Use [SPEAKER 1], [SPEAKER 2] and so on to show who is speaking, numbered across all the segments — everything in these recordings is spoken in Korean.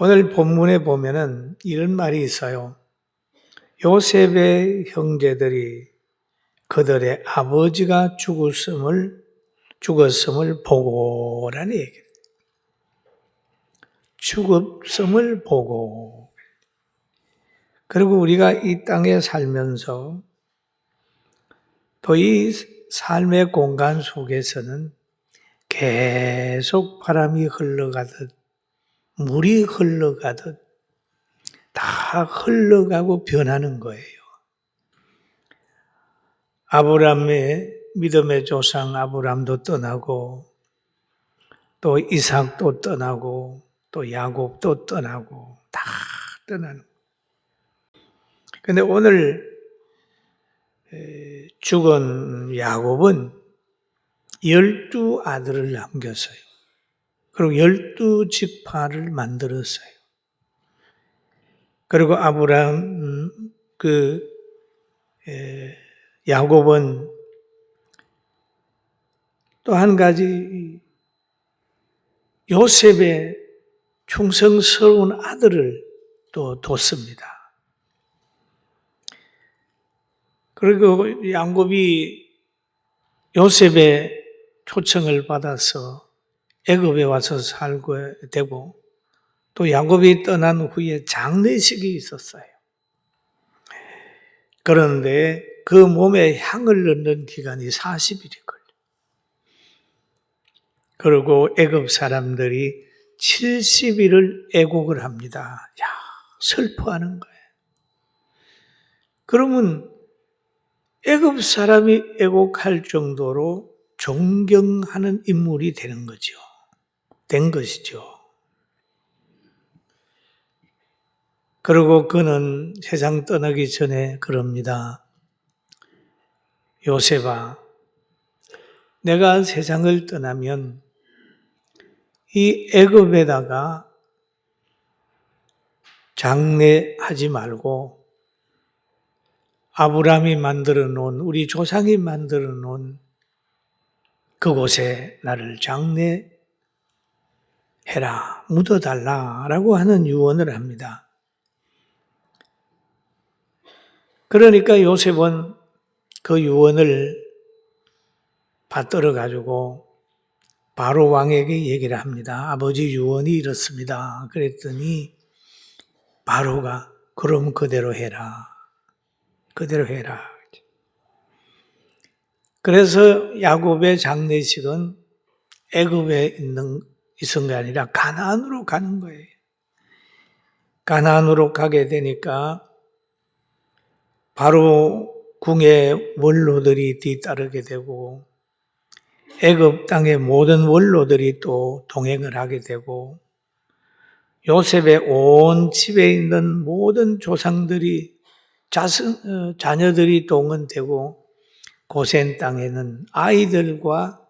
[SPEAKER 1] 오늘 본문에 보면은 이런 말이 있어요. 요셉의 형제들이 그들의 아버지가 죽었음을 보고라는 얘기예요. 죽었음을 보고. 그리고 우리가 이 땅에 살면서 또 이 삶의 공간 속에서는 계속 바람이 흘러가듯 물이 흘러가듯 다 흘러가고 변하는 거예요. 아브라함의 믿음의 조상 아브라함도 떠나고 또 이삭도 떠나고 또 야곱도 떠나고 다 떠나는 거예요. 그런데 오늘 죽은 야곱은 12 아들을 남겼어요. 그리고 12지파를 만들었어요. 그리고 아브라함 야곱은 또 한 가지 요셉의 충성스러운 아들을 또 뒀습니다. 그리고 야곱이 요셉의 초청을 받아서 애굽에 와서 살고 되고 또 야곱이 떠난 후에 장례식이 있었어요. 그런데 그 몸에 향을 넣는 기간이 40일이 걸려요. 그리고 애굽 사람들이 70일을 애곡을 합니다. 야, 슬퍼하는 거예요. 그러면 애굽 사람이 애곡할 정도로 존경하는 인물이 되는 거죠. 된 것이죠. 그리고 그는 세상 떠나기 전에 그럽니다. 요셉아, 내가 세상을 떠나면 이 애굽에다가 장례하지 말고 아브라함이 만들어 놓은 우리 조상이 만들어 놓은 그곳에 나를 장례해라, 묻어달라라고 하는 유언을 합니다. 그러니까 요셉은 그 유언을 받들어 가지고 바로 왕에게 얘기를 합니다. 아버지 유언이 이렇습니다. 그랬더니 바로가 그럼 그대로 해라. 그대로 해라. 그래서 야곱의 장례식은 애굽에 있은 게 아니라 가나안으로 가는 거예요. 가나안으로 가게 되니까 바로 궁의 원로들이 뒤따르게 되고 애굽 땅의 모든 원로들이 또 동행을 하게 되고 요셉의 온 집에 있는 모든 조상들이 자녀들이 동원되고 고센 땅에는 아이들과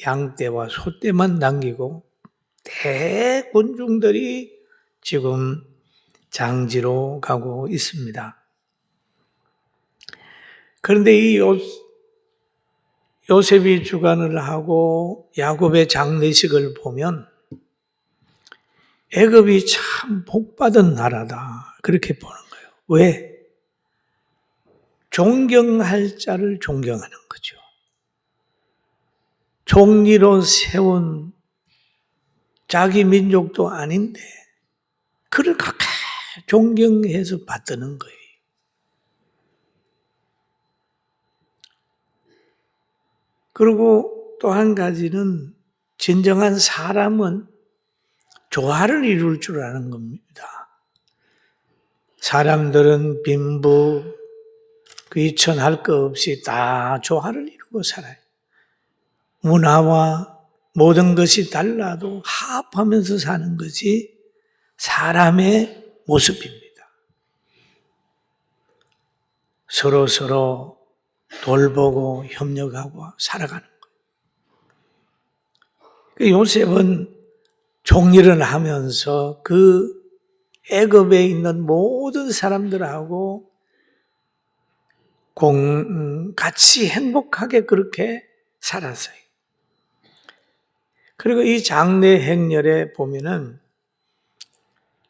[SPEAKER 1] 양떼와 소떼만 남기고 대군중들이 지금 장지로 가고 있습니다. 그런데 이 요셉이 주관을 하고 야곱의 장례식을 보면 애굽이 참 복받은 나라다 그렇게 보는 거예요. 왜? 존경할 자를 존경하는 거죠. 종리로 세운 자기 민족도 아닌데 그를 그렇게 존경해서 받드는 거예요. 그리고 또 한 가지는 진정한 사람은 조화를 이룰 줄 아는 겁니다. 사람들은 빈부, 귀천할 것 없이 다 조화를 이루고 살아요. 문화와 모든 것이 달라도 화합하면서 사는 것이 사람의 모습입니다. 서로 돌보고 협력하고 살아가는 거예요. 요셉은 종일을 하면서 그 애굽에 있는 모든 사람들하고 같이 행복하게 그렇게 살았어요. 그리고 이 장례 행렬에 보면은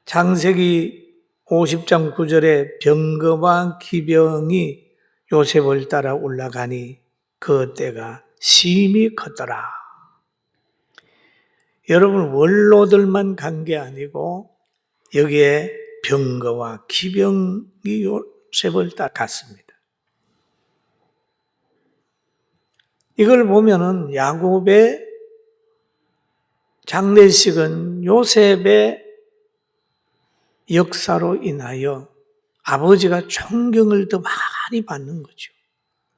[SPEAKER 1] 창세기 50장 9절에 병거와 기병이 요셉을 따라 올라가니 그 때가 심히 컸더라. 여러분, 원로들만 간 게 아니고 여기에 병거와 기병이 요셉을 따라갔습니다. 이걸 보면은 야곱의 장례식은 요셉의 역사로 인하여 아버지가 존경을 더 많이 받는 거죠.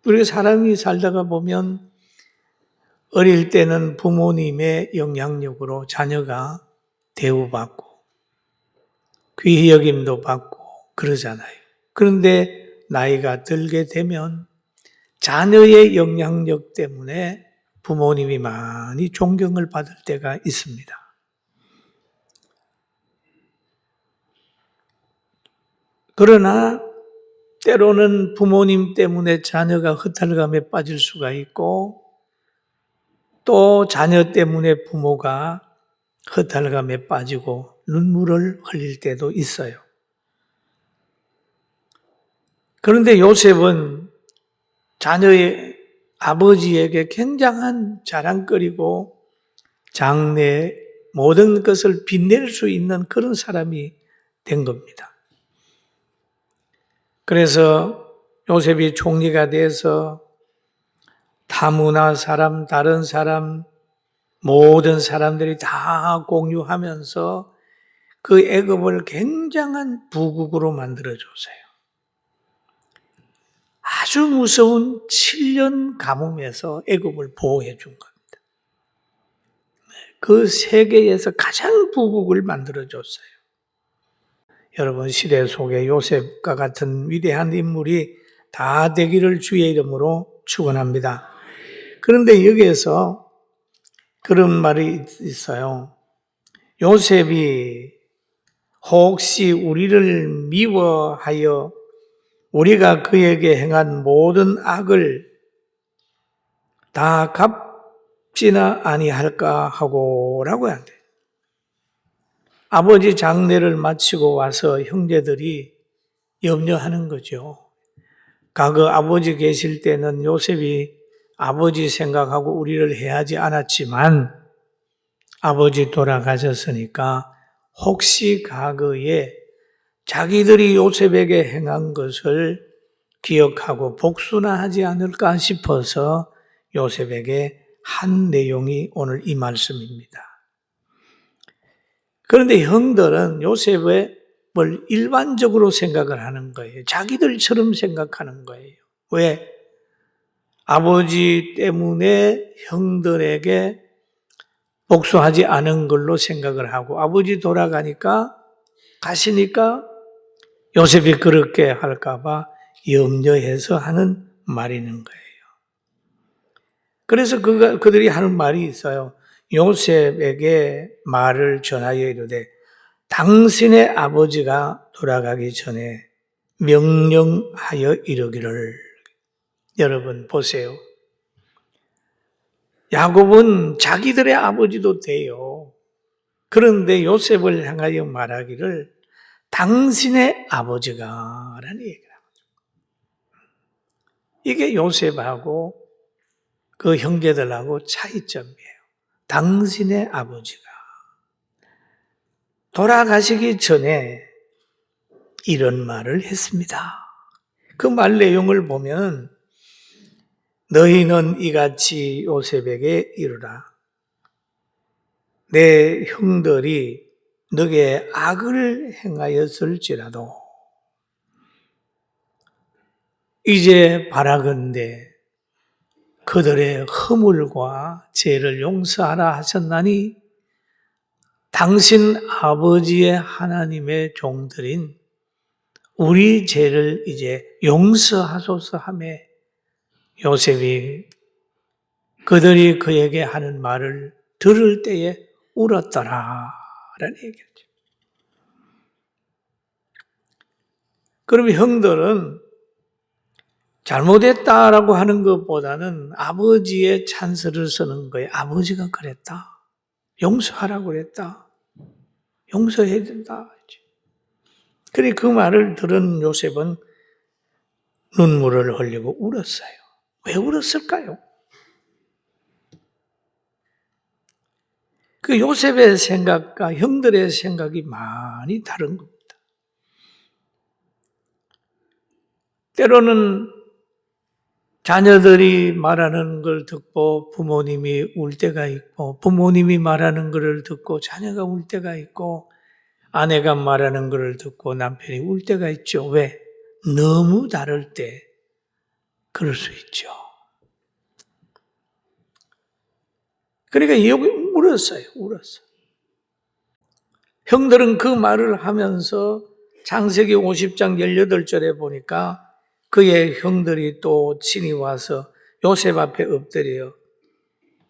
[SPEAKER 1] 우리가 사람이 살다가 보면 어릴 때는 부모님의 영향력으로 자녀가 대우받고 귀히 여김도 받고 그러잖아요. 그런데 나이가 들게 되면 자녀의 영향력 때문에 부모님이 많이 존경을 받을 때가 있습니다. 그러나 때로는 부모님 때문에 자녀가 허탈감에 빠질 수가 있고 또 자녀 때문에 부모가 허탈감에 빠지고 눈물을 흘릴 때도 있어요. 그런데 요셉은 자녀의 아버지에게 굉장한 자랑거리고 장래 모든 것을 빛낼 수 있는 그런 사람이 된 겁니다. 그래서 요셉이 총리가 돼서 타문화 사람, 다른 사람, 모든 사람들이 다 공유하면서 그 애굽을 굉장한 부국으로 만들어줬어요. 아주 무서운 7년 가뭄에서 애굽을 보호해 준 겁니다. 그 세계에서 가장 부국을 만들어줬어요. 여러분, 시대 속에 요셉과 같은 위대한 인물이 다 되기를 주의 이름으로 축원합니다. 그런데 여기에서 그런 말이 있어요. 요셉이 혹시 우리를 미워하여 우리가 그에게 행한 모든 악을 다 갚지나 아니할까 하고라고 한대. 아버지 장례를 마치고 와서 형제들이 염려하는 거죠. 과거 아버지 계실 때는 요셉이 아버지 생각하고 우리를 해하지 않았지만 아버지 돌아가셨으니까 혹시 과거에 자기들이 요셉에게 행한 것을 기억하고 복수나 하지 않을까 싶어서 요셉에게 한 내용이 오늘 이 말씀입니다. 그런데 형들은 요셉을 일반적으로 생각을 하는 거예요. 자기들처럼 생각하는 거예요. 왜? 아버지 때문에 형들에게 복수하지 않은 걸로 생각을 하고 아버지 돌아가니까 가시니까 요셉이 그렇게 할까 봐 염려해서 하는 말이는 거예요. 그래서 그들이 하는 말이 있어요. 요셉에게 말을 전하여 이르되 당신의 아버지가 돌아가기 전에 명령하여 이르기를. 여러분 보세요. 야곱은 자기들의 아버지도 돼요. 그런데 요셉을 향하여 말하기를 당신의 아버지가 라는 얘기를 합니다. 이게 요셉하고 그 형제들하고 차이점이에요. 당신의 아버지가 돌아가시기 전에 이런 말을 했습니다. 그 말 내용을 보면 너희는 이같이 요셉에게 이르라. 내 형들이 너에게 악을 행하였을지라도 이제 바라건대 그들의 허물과 죄를 용서하라 하셨나니 당신 아버지의 하나님의 종들인 우리 죄를 이제 용서하소서 하며 요셉이 그들이 그에게 하는 말을 들을 때에 울었더라 라는 얘기죠. 그럼 형들은 잘못했다라고 하는 것보다는 아버지의 찬스를 쓰는 거예요. 아버지가 그랬다. 용서하라고 그랬다. 용서해야 된다. 그래 그 말을 들은 요셉은 눈물을 흘리고 울었어요. 왜 울었을까요? 그 요셉의 생각과 형들의 생각이 많이 다른 겁니다. 때로는 자녀들이 말하는 걸 듣고 부모님이 울 때가 있고, 부모님이 말하는 것을 듣고 자녀가 울 때가 있고, 아내가 말하는 것을 듣고 남편이 울 때가 있죠. 왜? 너무 다를 때 그럴 수 있죠. 그러니까 여기 울었어요. 형들은 그 말을 하면서 창세기 50장 18절에 보니까 그의 형들이 또 친히 와서 요셉 앞에 엎드려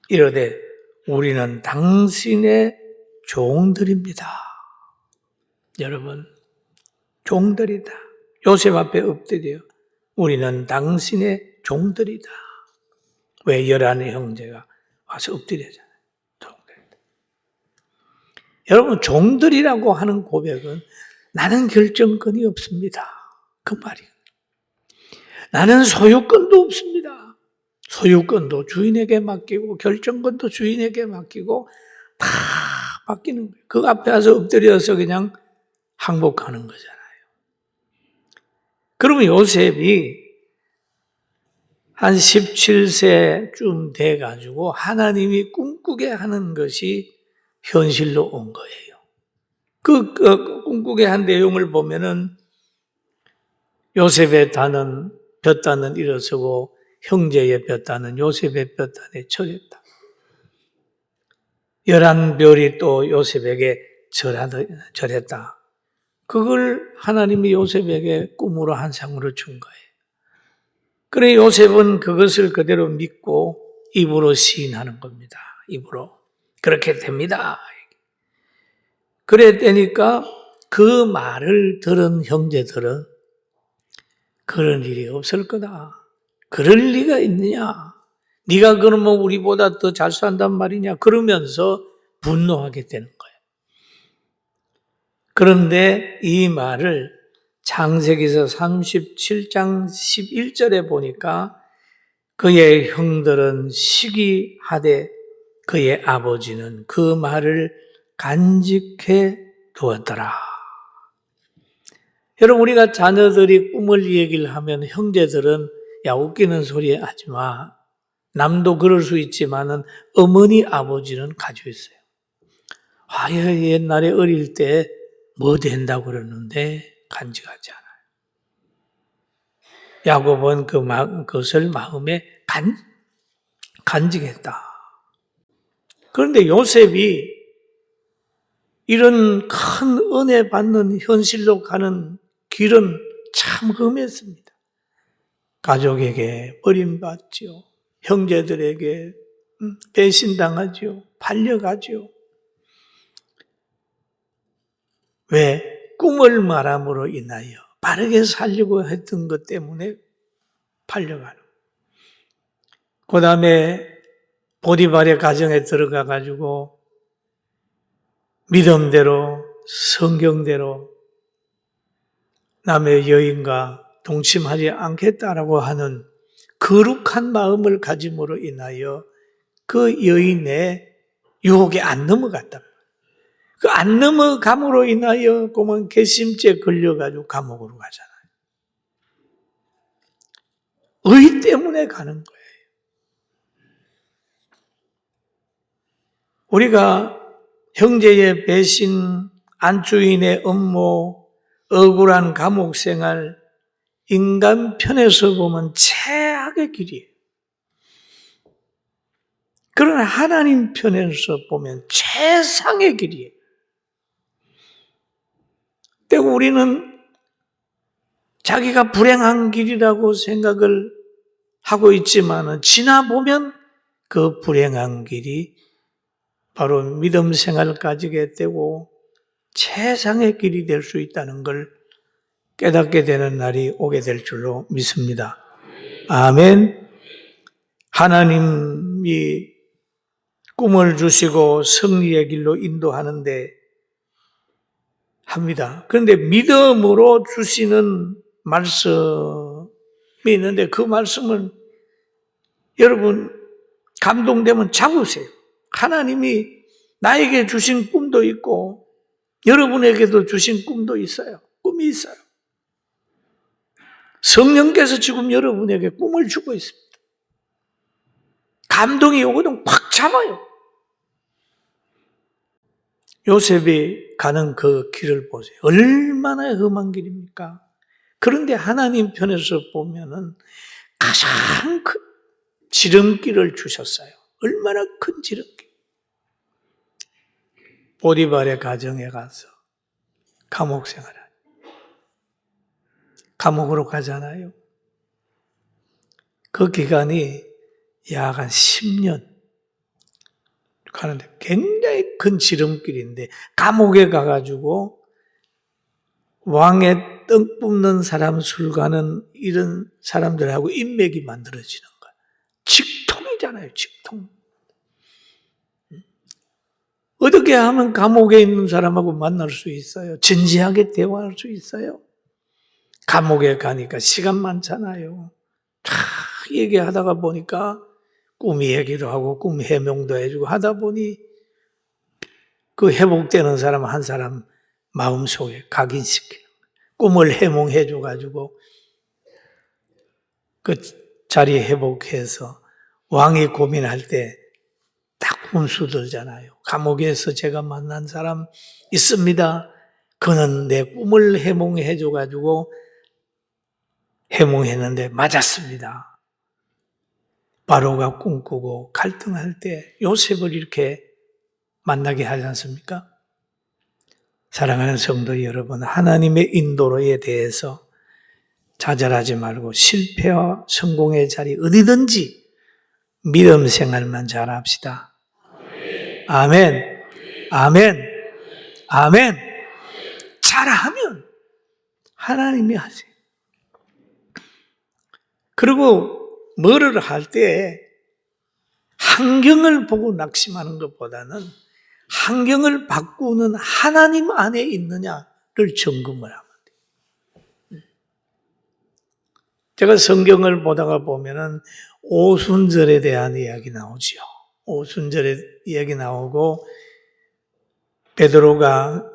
[SPEAKER 1] 이르되 우리는 당신의 종들입니다. 여러분, 종들이다. 요셉 앞에 엎드려 우리는 당신의 종들이다. 왜? 11 형제가 와서 엎드려잖아요. 종들이다. 여러분, 종들이라고 하는 고백은 나는 결정권이 없습니다. 그 말이에요. 나는 소유권도 없습니다. 소유권도 주인에게 맡기고 결정권도 주인에게 맡기고 다 맡기는 거예요. 그 앞에 와서 엎드려서 그냥 항복하는 거잖아요. 그러면 요셉이 한 17세쯤 돼가지고 하나님이 꿈꾸게 하는 것이 현실로 온 거예요. 그 꿈꾸게 한 내용을 보면은 요셉의 단은 볕단은 일어서고 형제의 볕단은 요셉의 볕단에 절했다. 11별이 또 요셉에게 절했다. 그걸 하나님이 요셉에게 꿈으로 한 상으로 준 거예요. 그래 요셉은 그것을 그대로 믿고 입으로 시인하는 겁니다. 입으로. 그렇게 됩니다. 그랬다니까 그 말을 들은 형제들은 그런 일이 없을 거다. 그럴 리가 있느냐? 네가 그러면 우리보다 더 잘 산단 말이냐? 그러면서 분노하게 되는 거예요. 그런데 이 말을 창세기서 37장 11절에 보니까 그의 형들은 시기하되 그의 아버지는 그 말을 간직해 두었더라. 여러분, 우리가 자녀들이 꿈을 얘기를 하면 형제들은 야 웃기는 소리 하지 마. 남도 그럴 수 있지만은 어머니 아버지는 가지고 있어요. 아, 옛날에 어릴 때 뭐 된다고 그러는데 간직하지 않아요. 야곱은 그것을 마음에 간직했다. 그런데 요셉이 이런 큰 은혜 받는 현실로 가는 길은 참 험했습니다. 가족에게 버림받지요. 형제들에게 배신당하지요. 팔려가지요. 왜? 꿈을 말함으로 인하여 바르게 살려고 했던 것 때문에 팔려가는. 그 다음에 보디발의 가정에 들어가 가지고 믿음대로 성경대로 남의 여인과 동침하지 않겠다라고 하는 거룩한 마음을 가짐으로 인하여 그 여인의 유혹에 안 넘어갔다. 그 안 넘어감으로 인하여 그만 괘씸죄 걸려가지고 감옥으로 가잖아요. 의 때문에 가는 거예요. 우리가 형제의 배신, 안주인의 업무, 억울한 감옥 생활, 인간 편에서 보면 최악의 길이에요. 그러나 하나님 편에서 보면 최상의 길이에요. 때고 우리는 자기가 불행한 길이라고 생각을 하고 있지만은 지나보면 그 불행한 길이 바로 믿음 생활을 가지게 되고 최상의 길이 될 수 있다는 걸 깨닫게 되는 날이 오게 될 줄로 믿습니다. 아멘. 하나님이 꿈을 주시고 승리의 길로 인도하는데 합니다. 그런데 믿음으로 주시는 말씀이 있는데 그 말씀을 여러분 감동되면 잡으세요. 하나님이 나에게 주신 꿈도 있고 여러분에게도 주신 꿈도 있어요. 꿈이 있어요. 성령께서 지금 여러분에게 꿈을 주고 있습니다. 감동이 오거든 팍 잡아요. 요셉이 가는 그 길을 보세요. 얼마나 험한 길입니까? 그런데 하나님 편에서 보면은 가장 큰 지름길을 주셨어요. 얼마나 큰 지름길. 보디발의 가정에 가서 감옥 생활을. 감옥으로 가잖아요. 그 기간이 약 한 10년 가는데 굉장히 큰 지름길인데 감옥에 가가지고 왕의 떡 굽는 사람 술가는 이런 사람들하고 인맥이 만들어지는 거예요. 직통이잖아요, 직통. 어떻게 하면 감옥에 있는 사람하고 만날 수 있어요? 진지하게 대화할 수 있어요? 감옥에 가니까 시간 많잖아요. 다 얘기하다가 보니까 꿈 얘기도 하고 꿈 해명도 해주고 하다 보니 그 회복되는 사람 한 사람 마음속에 각인시키는 꿈을 해몽해줘가지고 그 자리 회복해서 왕이 고민할 때 딱 훈수 들잖아요. 감옥에서 제가 만난 사람 있습니다. 그는 내 꿈을 해몽해줘가지고 해몽했는데 맞았습니다. 바로가 꿈꾸고 갈등할 때 요셉을 이렇게 만나게 하지 않습니까? 사랑하는 성도 여러분, 하나님의 인도로에 대해서 좌절하지 말고 실패와 성공의 자리 어디든지 믿음 생활만 잘합시다. 아멘, 아멘, 아멘. 잘하면 하나님이 하세요. 그리고 뭐를 할 때 환경을 보고 낙심하는 것보다는 환경을 바꾸는 하나님 안에 있느냐를 점검을 하면 돼요. 제가 성경을 보다가 보면은 오순절에 대한 이야기 나오죠. 오순절에 이야기 나오고 베드로가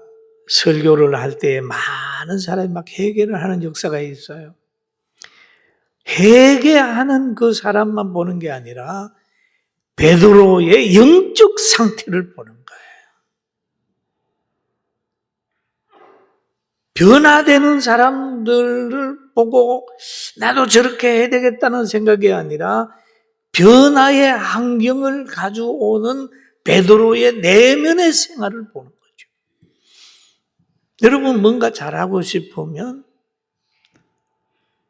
[SPEAKER 1] 설교를 할 때 많은 사람이 막 회개를 하는 역사가 있어요. 회개하는 그 사람만 보는 게 아니라 베드로의 영적 상태를 보는 거예요. 변화되는 사람들을 보고 나도 저렇게 해야 되겠다는 생각이 아니라 변화의 환경을 가져오는 베드로의 내면의 생활을 보는 거죠. 여러분 뭔가 잘하고 싶으면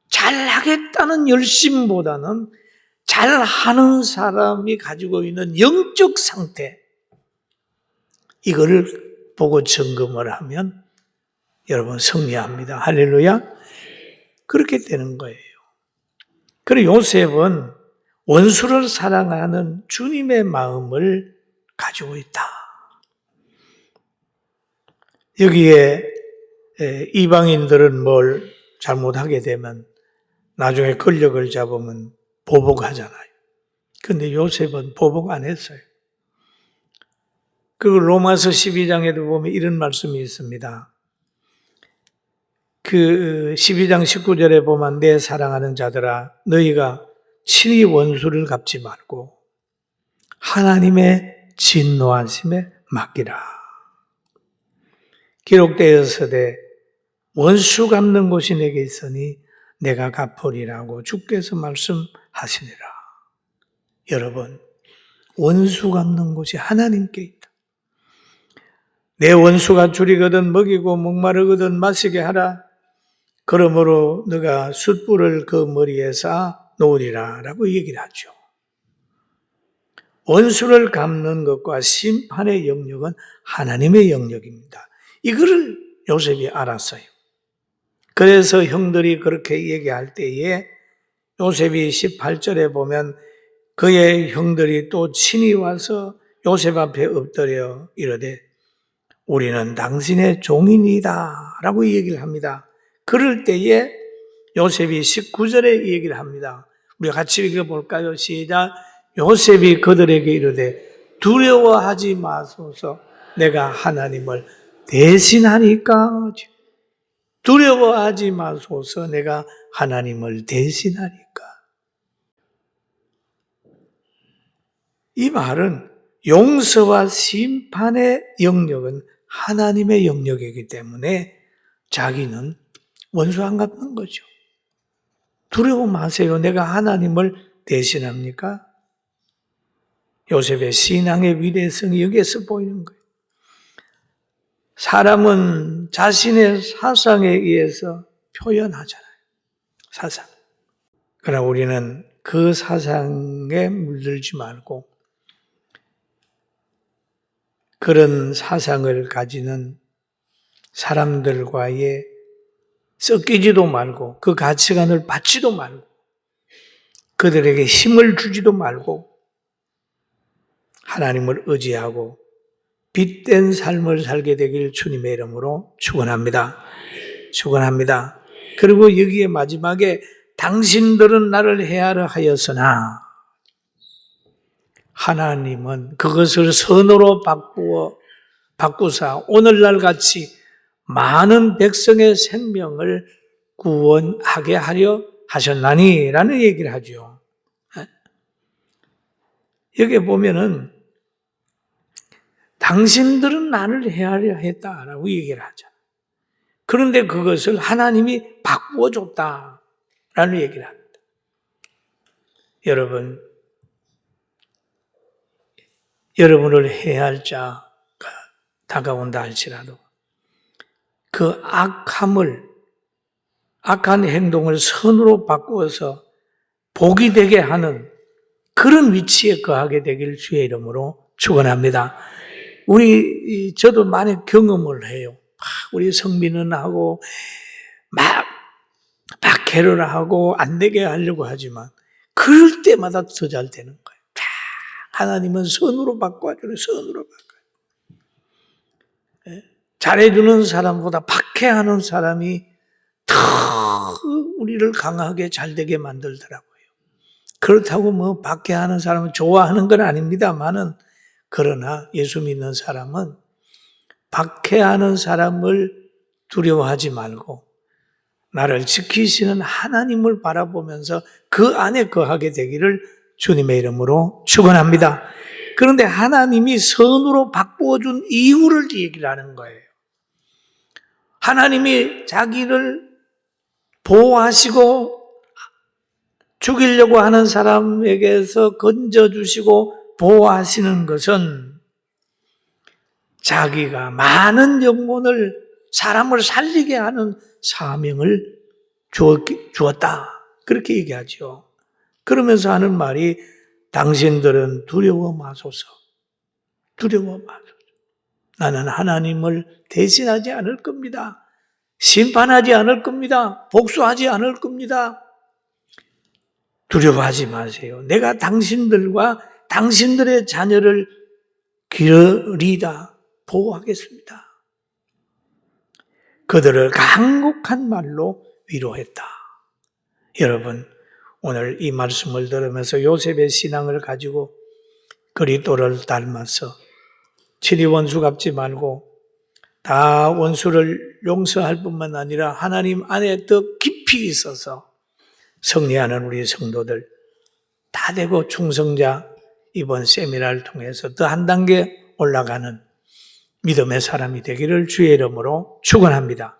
[SPEAKER 1] 잘하겠다는 열심보다는 잘하는 사람이 가지고 있는 영적 상태, 이거를 보고 점검을 하면 여러분 승리합니다. 할렐루야. 그렇게 되는 거예요. 그리고 요셉은 원수를 사랑하는 주님의 마음을 가지고 있다. 여기에 이방인들은 뭘 잘못하게 되면 나중에 권력을 잡으면 보복하잖아요. 그런데 요셉은 보복 안 했어요. 그리고 로마서 12장에도 보면 이런 말씀이 있습니다. 그 12장 19절에 보면 내 사랑하는 자들아 너희가 친히 원수를 갚지 말고 하나님의 진노하심에 맡기라. 기록되었으되 원수 갚는 곳이 내게 있으니 내가 갚으리라고 주께서 말씀하시니라. 여러분, 원수 갚는 곳이 하나님께 있다. 내 원수가 줄이거든 먹이고 목마르거든 마시게 하라. 그러므로 너가 숯불을 그 머리에 쌓아 놓으리라 라고 얘기를 하죠. 원수를 갚는 것과 심판의 영역은 하나님의 영역입니다. 이거를 요셉이 알았어요. 그래서 형들이 그렇게 얘기할 때에 요셉이 18절에 보면 그의 형들이 또 친히 와서 요셉 앞에 엎드려 이르되 우리는 당신의 종이니다 라고 얘기를 합니다. 그럴 때에 요셉이 19절에 이 얘기를 합니다. 우리 같이 읽어볼까요? 시작. 요셉이 그들에게 이르되 두려워하지 마소서 내가 하나님을 대신하니까. 두려워하지 마소서 내가 하나님을 대신하니까. 이 말은 용서와 심판의 영역은 하나님의 영역이기 때문에 자기는 원수 안 갚는 거죠. 두려워 마세요. 내가 하나님을 대신합니까? 요셉의 신앙의 위대성이 여기에서 보이는 거예요. 사람은 자신의 사상에 의해서 표현하잖아요. 사상. 그러나 우리는 그 사상에 물들지 말고 그런 사상을 가지는 사람들과의 섞이지도 말고 그 가치관을 받지도 말고 그들에게 힘을 주지도 말고 하나님을 의지하고 빛된 삶을 살게 되길 주님의 이름으로 축원합니다. 축원합니다. 그리고 여기에 마지막에 당신들은 나를 헤아려 하였으나 하나님은 그것을 선으로 바꾸사 오늘날 같이 많은 백성의 생명을 구원하게 하려 하셨나니 라는 얘기를 하죠. 여기 보면은 당신들은 나를 헤아려 했다라고 얘기를 하죠. 그런데 그것을 하나님이 바꾸어 줬다라는 얘기를 합니다. 여러분을 해할 자가 다가온다 할지라도 그 악한 행동을 선으로 바꾸어서 복이 되게 하는 그런 위치에 거하게 되길 주의 이름으로 축원합니다. 저도 많이 경험을 해요. 우리 성민은 하고 막 박해를 하고 안 되게 하려고 하지만 그럴 때마다 더 잘 되는 거예요. 하나님은 선으로 바꿔주는 선으로 바꿔요. 잘해주는 사람보다 박해하는 사람이 더 우리를 강하게 잘 되게 만들더라고요. 그렇다고 뭐 박해하는 사람을 좋아하는 건 아닙니다만은 그러나 예수 믿는 사람은 박해하는 사람을 두려워하지 말고 나를 지키시는 하나님을 바라보면서 그 안에 거하게 되기를 주님의 이름으로 축원합니다. 그런데 하나님이 선으로 바꾸어준 이유를 얘기를 하는 거예요. 하나님이 자기를 보호하시고 죽이려고 하는 사람에게서 건져주시고 보호하시는 것은 자기가 많은 영혼을 사람을 살리게 하는 사명을 주었다. 그렇게 얘기하죠. 그러면서 하는 말이 당신들은 두려워 마소서. 두려워 마소서. 나는 하나님을 대신하지 않을 겁니다. 심판하지 않을 겁니다. 복수하지 않을 겁니다. 두려워하지 마세요. 내가 당신들과 당신들의 자녀를 기르리다 보호하겠습니다. 그들을 간곡한 말로 위로했다. 여러분, 오늘 이 말씀을 들으면서 요셉의 신앙을 가지고 그리스도를 닮아서 친히 원수 갚지 말고 다 원수를 용서할 뿐만 아니라 하나님 안에 더 깊이 있어서 승리하는 우리 성도들 다 되고 충성자 이번 세미나를 통해서 더 한 단계 올라가는 믿음의 사람이 되기를 주의 이름으로 축원합니다.